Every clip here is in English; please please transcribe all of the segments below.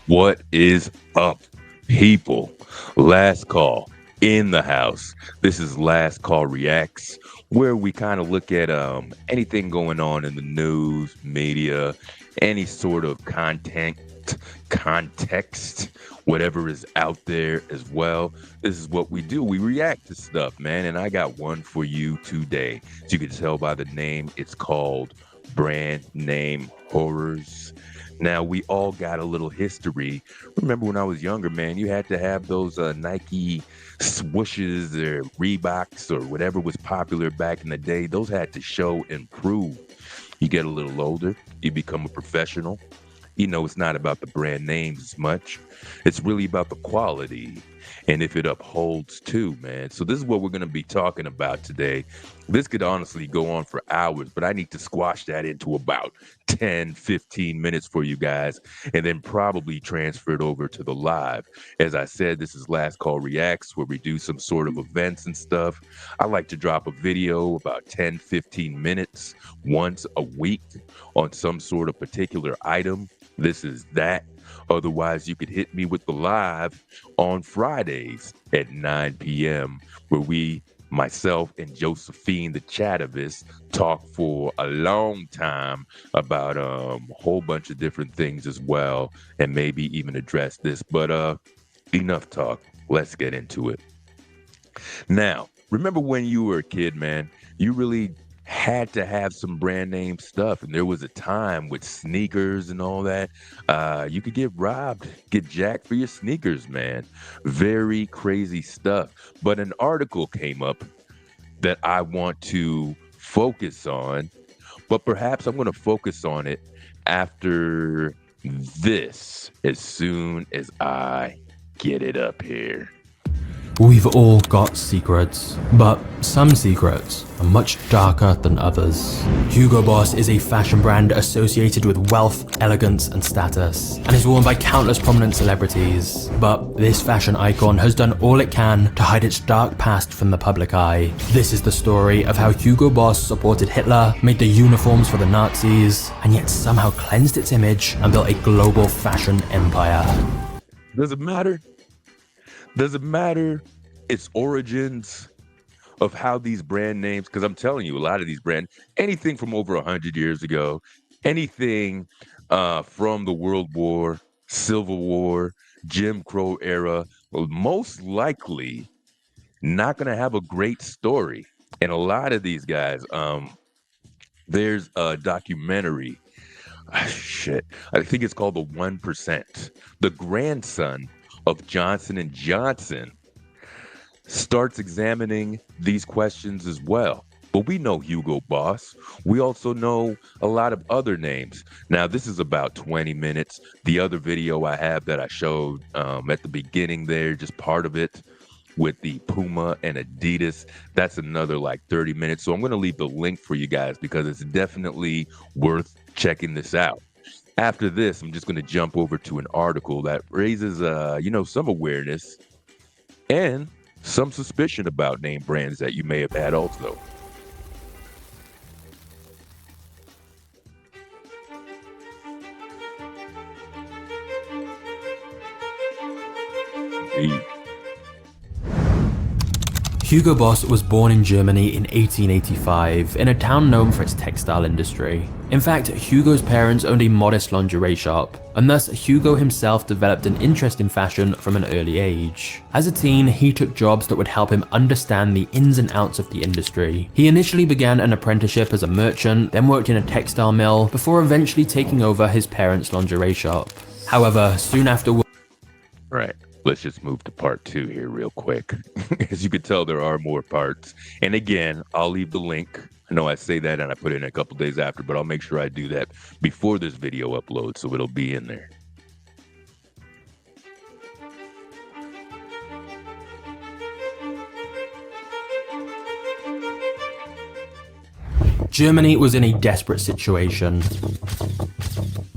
What is up, people? Last call in the house. This is Last Call Reacts, where we kind of look at anything going on in the news, media, any sort of context, whatever is out there as well. This is what we do. We react to stuff, man. And I got one for you today. As you can tell by the name, it's called Brand Name Horrors. Now, we all got a little history. Remember when I was younger, man, you had to have those Nike swooshes or Reeboks or whatever was popular back in the day. Those had to show and prove. You get a little older, you become a professional. You know, it's not about the brand names as much. It's really about the quality and if it upholds too, man. So this is what we're going to be talking about today. This could honestly go on for hours, but I need to squash that into about 10, 15 minutes for you guys, and then probably transfer it over to the live. As I said, this is Last Call Reacts, where we do some sort of events and stuff. I like to drop a video about 10, 15 minutes once a week on some sort of particular item. This is that. Otherwise, you could hit me with the live on Fridays at 9 p.m., where we, myself and Josephine, the chativist, talk for a long time about a whole bunch of different things as well, and maybe even address this. But enough talk. Let's get into it. Now, remember when you were a kid, man, you really had to have some brand name stuff. And there was a time with sneakers and all that. You could get robbed, get jacked for your sneakers, man. Very crazy stuff. But an article came up that I want to focus on, but perhaps I'm going to focus on it after this, as soon as I get it up here. We've all got secrets, but some secrets are much darker than others. Hugo Boss is a fashion brand associated with wealth, elegance, and status, and is worn by countless prominent celebrities. But this fashion icon has done all it can to hide its dark past from the public eye. This is the story of how Hugo Boss supported Hitler, made the uniforms for the Nazis, and yet somehow cleansed its image and built a global fashion empire. Does it matter? Does it matter its origins of how these brand names, because I'm telling you, a lot of these anything from over 100 years ago, anything from the World War, Civil War, Jim Crow era, will most likely not going to have a great story. And a lot of these guys, there's a documentary, I think it's called The 1%. The grandson of Johnson & Johnson starts examining these questions as well. But we know Hugo Boss. We also know a lot of other names. Now, this is about 20 minutes. The other video I have that I showed at the beginning there, just part of it with the Puma and Adidas, that's another like 30 minutes. So I'm going to leave the link for you guys because it's definitely worth checking this out. After this, I'm just going to jump over to an article that raises, some awareness and some suspicion about name brands that you may have had also. Indeed. Hugo Boss was born in Germany in 1885 in a town known for its textile industry. In fact, Hugo's parents owned a modest lingerie shop, and thus Hugo himself developed an interest in fashion from an early age. As a teen, he took jobs that would help him understand the ins and outs of the industry. He initially began an apprenticeship as a merchant, then worked in a textile mill, before eventually taking over his parents' lingerie shop. However, soon after Right. Let's just move to part 2 here real quick. As you can tell, there are more parts. And again, I'll leave the link. I know I say that and I put it in a couple days after, but I'll make sure I do that before this video uploads, so it'll be in there. Germany was in a desperate situation,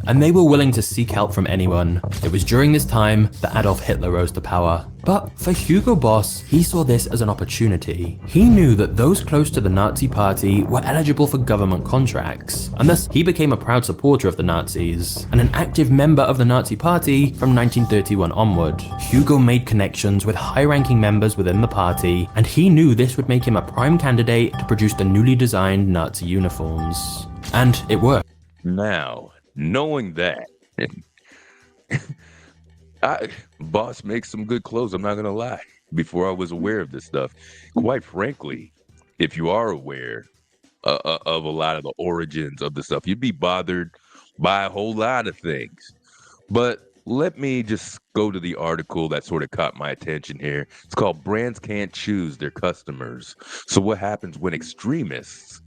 and they were willing to seek help from anyone. It was during this time that Adolf Hitler rose to power. But for Hugo Boss, he saw this as an opportunity. He knew that those close to the Nazi party were eligible for government contracts, and thus he became a proud supporter of the Nazis, and an active member of the Nazi party from 1931 onward. Hugo made connections with high-ranking members within the party, and he knew this would make him a prime candidate to produce the newly designed Nazi uniforms. And it worked. Now, knowing that, Boss makes some good clothes, I'm not going to lie, before I was aware of this stuff. Quite frankly, if you are aware of a lot of the origins of the stuff, you'd be bothered by a whole lot of things. But let me just go to the article that sort of caught my attention here. It's called Brands Can't Choose Their Customers. So, what happens when extremists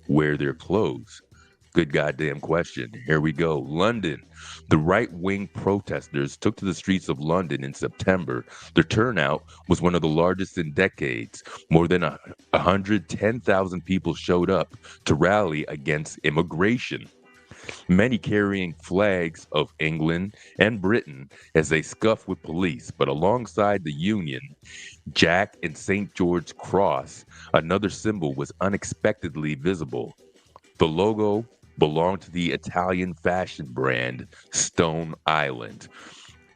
wear their clothes? Good goddamn question. Here we go. London. The right wing protesters took to the streets of London in September. Their turnout was one of the largest in decades. More than 110,000 people showed up to rally against immigration, many carrying flags of England and Britain as they scuffed with police. But alongside the Union Jack and St. George's Cross, another symbol was unexpectedly visible. The logo belonged to the Italian fashion brand Stone Island.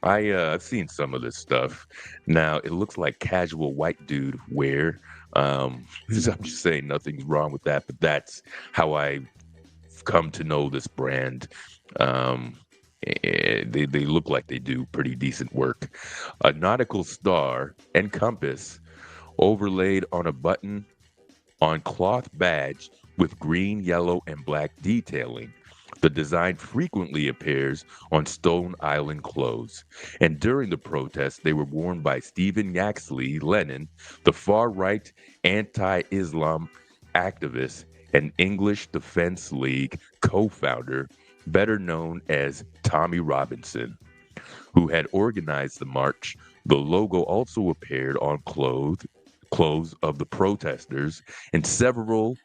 I've seen some of this stuff. Now it looks like casual white dude wear. I'm just saying nothing's wrong with that, but that's how I come to know this brand. Um, they look like they do pretty decent work. A nautical star and compass overlaid on a button on cloth badge with green, yellow, and black detailing. The design frequently appears on Stone Island clothes, and during the protests, they were worn by Stephen Yaxley Lennon, the far right anti Islam activist and English Defense League co founder, better known as Tommy Robinson, who had organized the march. The logo also appeared on clothes of the protesters and several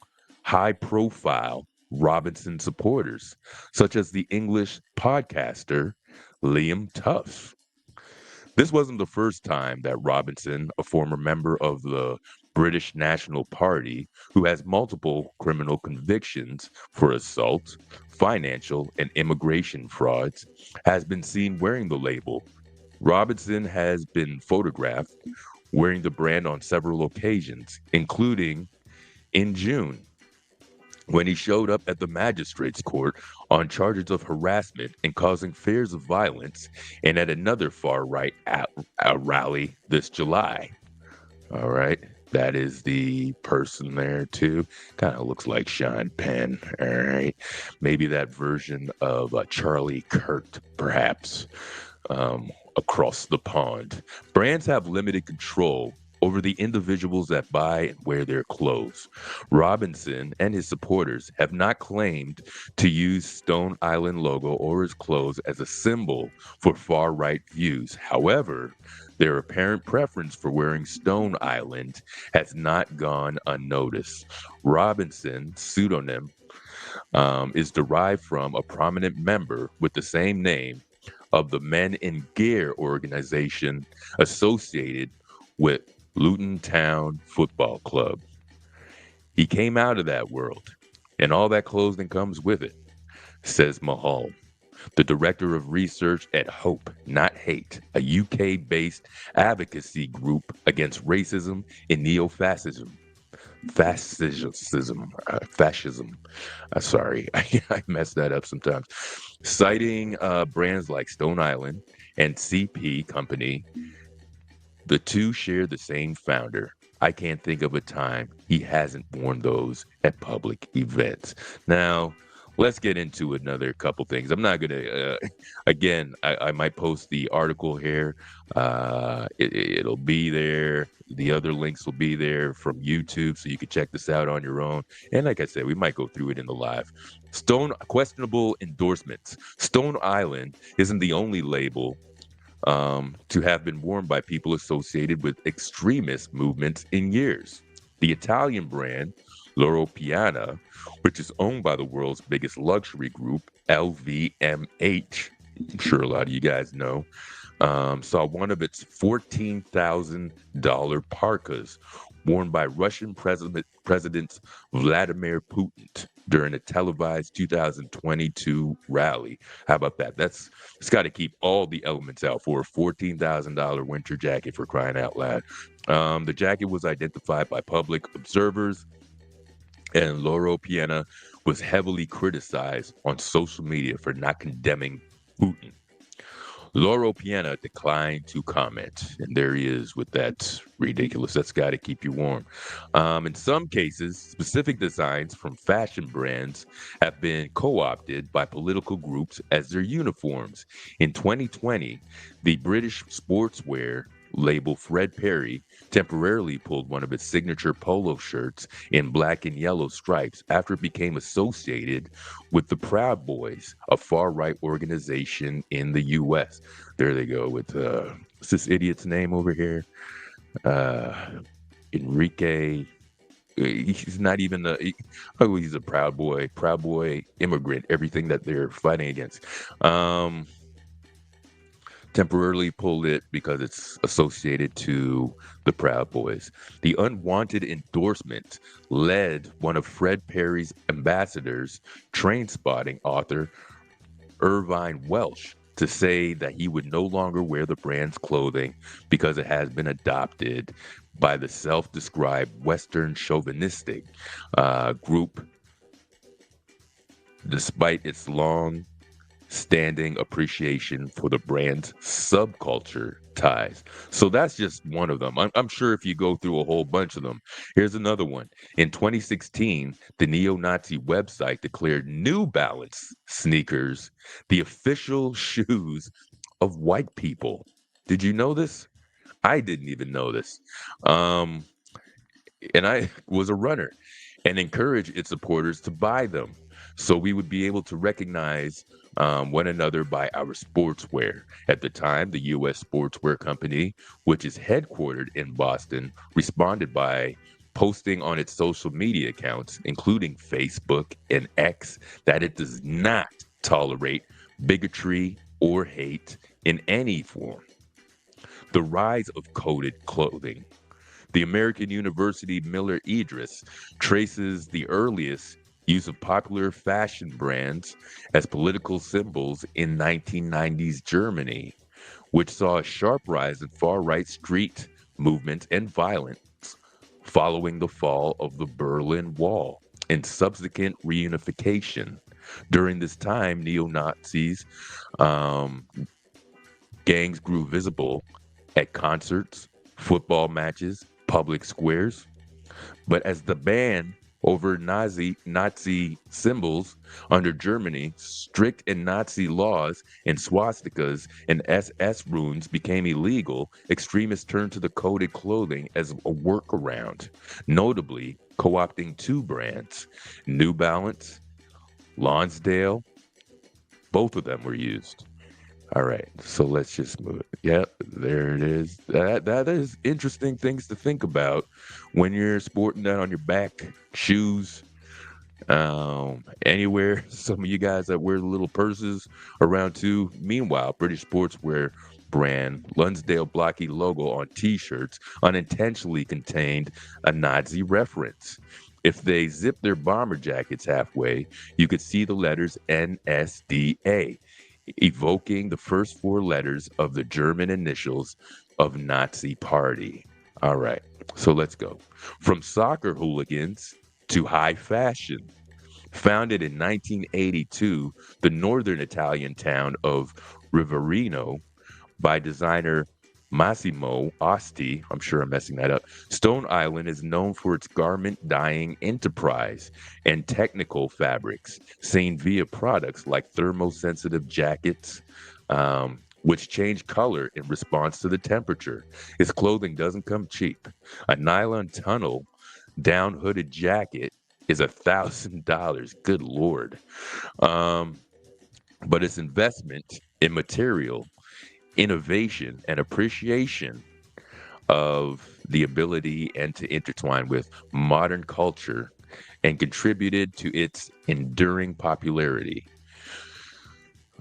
high profile Robinson supporters, such as the English podcaster Liam Tuff. This wasn't the first time that Robinson, a former member of the British National Party, who has multiple criminal convictions for assault, financial, and immigration frauds, has been seen wearing the label. Robinson has been photographed wearing the brand on several occasions, including in June when he showed up at the magistrate's court on charges of harassment and causing fears of violence, and at another far right rally this July. All right. That is the person there too. Kind of looks like Sean Penn. All right. Maybe that version of Charlie Kirk, perhaps, across the pond. Brands have limited control over the individuals that buy and wear their clothes. Robinson and his supporters have not claimed to use Stone Island logo or his clothes as a symbol for far right views. However, their apparent preference for wearing Stone Island has not gone unnoticed. Robinson's pseudonym is derived from a prominent member with the same name of the Men in Gear organization associated with Luton Town Football Club. He came out of that world, and all that clothing comes with it, says Mahal, the director of research at Hope, Not Hate, a UK based advocacy group against racism and neo fascism. Fascism. Sorry, I mess that up sometimes. Citing brands like Stone Island and CP Company, the two share the same founder. I can't think of a time he hasn't worn those at public events. Now, let's get into another couple things. I'm not going to, again, I might post the article here. It'll be there. The other links will be there from YouTube, so you can check this out on your own. And like I said, we might go through it in the live. Questionable endorsements. Stone Island isn't the only label to have been worn by people associated with extremist movements in years. The Italian brand Loro Piana, which is owned by the world's biggest luxury group, LVMH, I'm sure a lot of you guys know, saw one of its $14,000 parkas worn by Russian President Vladimir Putin during a televised 2022 rally. How about that? It's got to keep all the elements out for a $14,000 winter jacket, for crying out loud. The jacket was identified by public observers, and Loro Piana was heavily criticized on social media for not condemning Putin. Loro Piana declined to comment, and there he is with that ridiculous. That's got to keep you warm. In some cases, specific designs from fashion brands have been co-opted by political groups as their uniforms. In 2020, the British sportswear label Fred Perry temporarily pulled one of its signature polo shirts in black and yellow stripes after it became associated with the Proud Boys, a far-right organization in the U.S. There they go with what's this idiot's name over here? Uh, Enrique. He's not even he's a Proud Boy immigrant. Everything that they're fighting against. Um, Temporarily pulled it because it's associated to the Proud Boys. The unwanted endorsement led one of Fred Perry's ambassadors, train spotting author Irvine Welsh, to say that he would no longer wear the brand's clothing because it has been adopted by the self described Western chauvinistic group, despite its long standing appreciation for the brand's subculture ties. So that's just one of them. I'm sure if you go through a whole bunch of them, here's another one. In 2016, the neo Nazi website declared New Balance sneakers the official shoes of white people. Did you know this? I didn't even know this. Um, and I was a runner and encouraged its supporters to buy them. So we would be able to recognize one another by our sportswear. At the time, the U.S. Sportswear Company, which is headquartered in Boston, responded by posting on its social media accounts, including Facebook and X, that it does not tolerate bigotry or hate in any form. The rise of coded clothing. The American University Miller Idris traces the earliest use of popular fashion brands as political symbols in 1990s Germany, which saw a sharp rise in far right street movement and violence following the fall of the Berlin Wall and subsequent reunification. During this time, neo Nazis um, gangs grew visible at concerts, football matches, public squares. But as the ban over Nazi symbols under Germany, strict and Nazi laws and swastikas and SS runes became illegal, extremists turned to the coded clothing as a workaround, notably co-opting two brands, New Balance, Lonsdale. Both of them were used. All right, so let's just move it. Yep, there it is. That is interesting things to think about when you're sporting that on your back, shoes, anywhere. Some of you guys that wear the little purses around too. Meanwhile, British sportswear brand Lonsdale blocky logo on T-shirts unintentionally contained a Nazi reference. If they zipped their bomber jackets halfway, you could see the letters NSDA, evoking the first four letters of the German initials of Nazi Party. All right, so let's go. From soccer hooligans to high fashion. Founded in 1982, the northern Italian town of Riverino by designer Massimo Osti, I'm sure I'm messing that up. Stone Island is known for its garment dyeing enterprise and technical fabrics, seen via products like thermosensitive jackets, which change color in response to the temperature. Its clothing doesn't come cheap. A nylon tunnel down hooded jacket is $1,000. Good Lord. Um, but its investment in material, innovation, and appreciation of the ability and to intertwine with modern culture and contributed to its enduring popularity.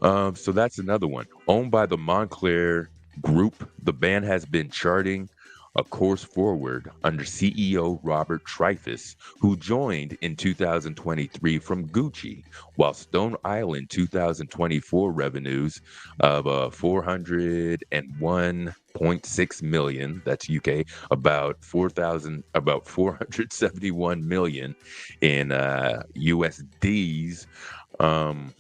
So that's another one. Owned by the Montclair group, the band has been charting a course forward under CEO Robert Trifus, who joined in 2023 from Gucci, while Stone Island 2024 revenues of 401.6 million, that's UK, about 471 million in USDs, um,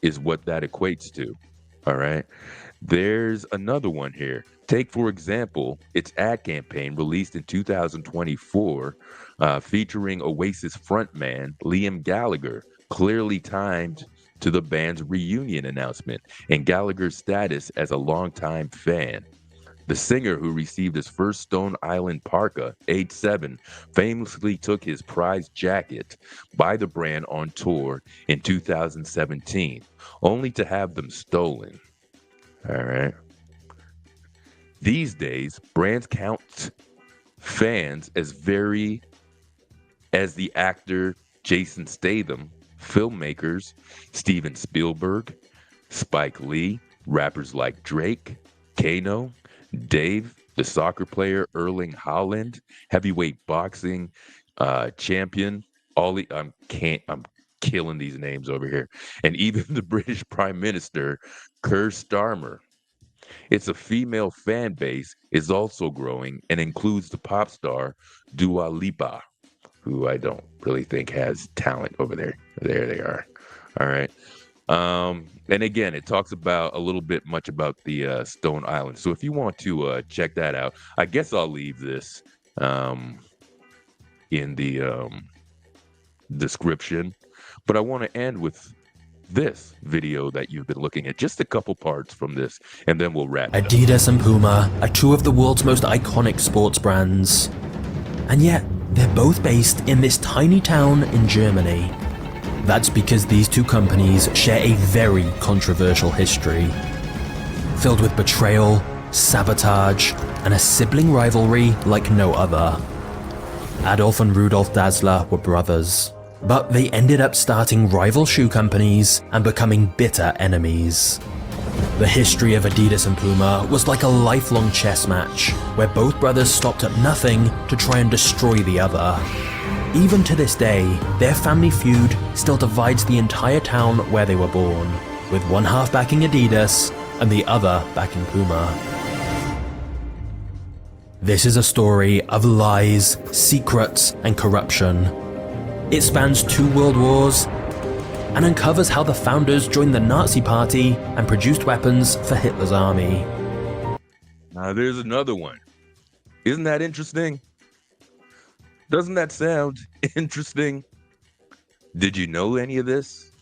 is what that equates to. All right. There's another one here. Take, for example, its ad campaign released in 2024, featuring Oasis frontman Liam Gallagher, clearly timed to the band's reunion announcement and Gallagher's status as a longtime fan. The singer, who received his first Stone Island parka, age 7, famously took his prized jacket by the brand on tour in 2017, only to have them stolen. All right. These days, brands count fans as very as the actor Jason Statham, filmmakers Steven Spielberg, Spike Lee, rappers like Drake, Kano, Dave, the soccer player Erling Haaland, heavyweight boxing champion Ollie. I'm killing these names over here, and even the British Prime Minister Keir Starmer. Its a female fan base is also growing and includes the pop star Dua Lipa, who I don't really think has talent over there. There they are. All right. And again, it talks about a little bit much about the Stone Island. So if you want to check that out, I guess I'll leave this um, in the description. But I want to end with this video that you've been looking at, just a couple parts from this, and then we'll wrap it up. Adidas and Puma are two of the world's most iconic sports brands. And yet, they're both based in this tiny town in Germany. That's because these two companies share a very controversial history, filled with betrayal, sabotage, and a sibling rivalry like no other. Adolf and Rudolf Dassler were brothers, but they ended up starting rival shoe companies and becoming bitter enemies. The history of Adidas and Puma was like a lifelong chess match, where both brothers stopped at nothing to try and destroy the other. Even to this day, their family feud still divides the entire town where they were born, with one half backing Adidas and the other backing Puma. This is a story of lies, secrets, and corruption. It spans 2 world wars and uncovers how the founders joined the Nazi Party and produced weapons for Hitler's army. Now, there's another one. Isn't that interesting? Doesn't that sound interesting? Did you know any of this?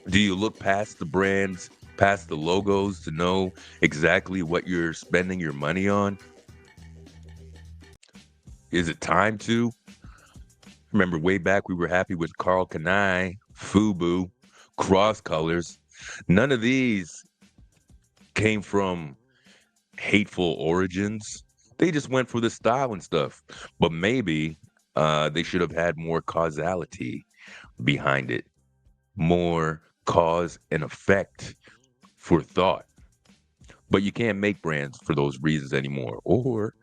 Do you look past the brands, past the logos to know exactly what you're spending your money on? Is it time to? Remember way back we were happy with Carl Kanai, Fubu, Cross Colors. None of these came from hateful origins. They just went for the style and stuff. But maybe they should have had more causality behind it, more cause and effect for thought. But you can't make brands for those reasons anymore. Or,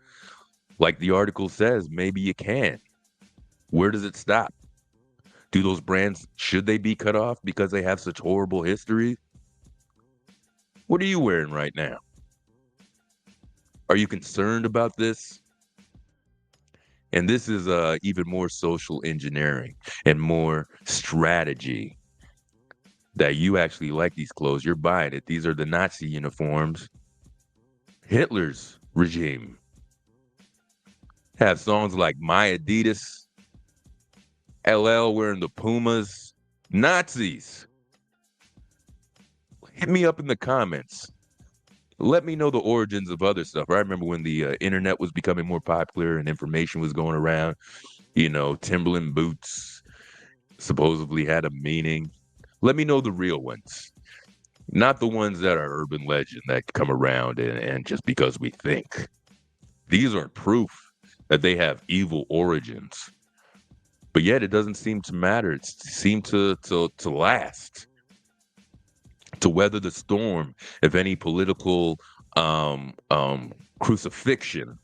like the article says, maybe you can. Where does it stop? Do those brands, should they be cut off because they have such horrible history? What are you wearing right now? Are you concerned about this? And this is even more social engineering and more strategy that you actually like these clothes. You're buying it. These are the Nazi uniforms. Hitler's regime have songs like My Adidas, LL wearing the Pumas. Nazis. Hit me up in the comments. Let me know the origins of other stuff. I remember when the internet was becoming more popular and information was going around, Timberland boots supposedly had a meaning. Let me know the real ones, not the ones that are urban legend that come around and just because we think. These aren't proof that they have evil origins. But yet it doesn't seem to matter. It seemed to last, to weather the storm of any political crucifixion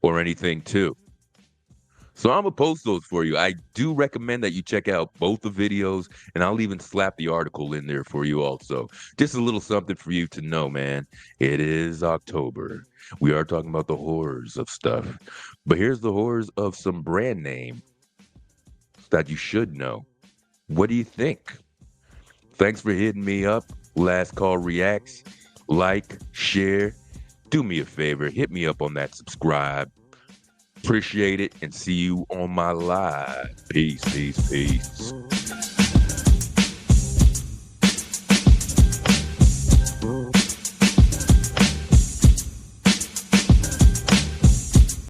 or anything too. So I'm gonna post those for you. I do recommend that you check out both the videos, and I'll even slap the article in there for you also. Just a little something for you to know, man. It is October. We are talking about the horrors of stuff. But here's the horrors of some brand name that you should know. What do you think? Thanks for hitting me up. Last Call Reacts. Like, share. Do me a favor, hit me up on that subscribe. Appreciate it and see you on my live. Peace, peace, peace.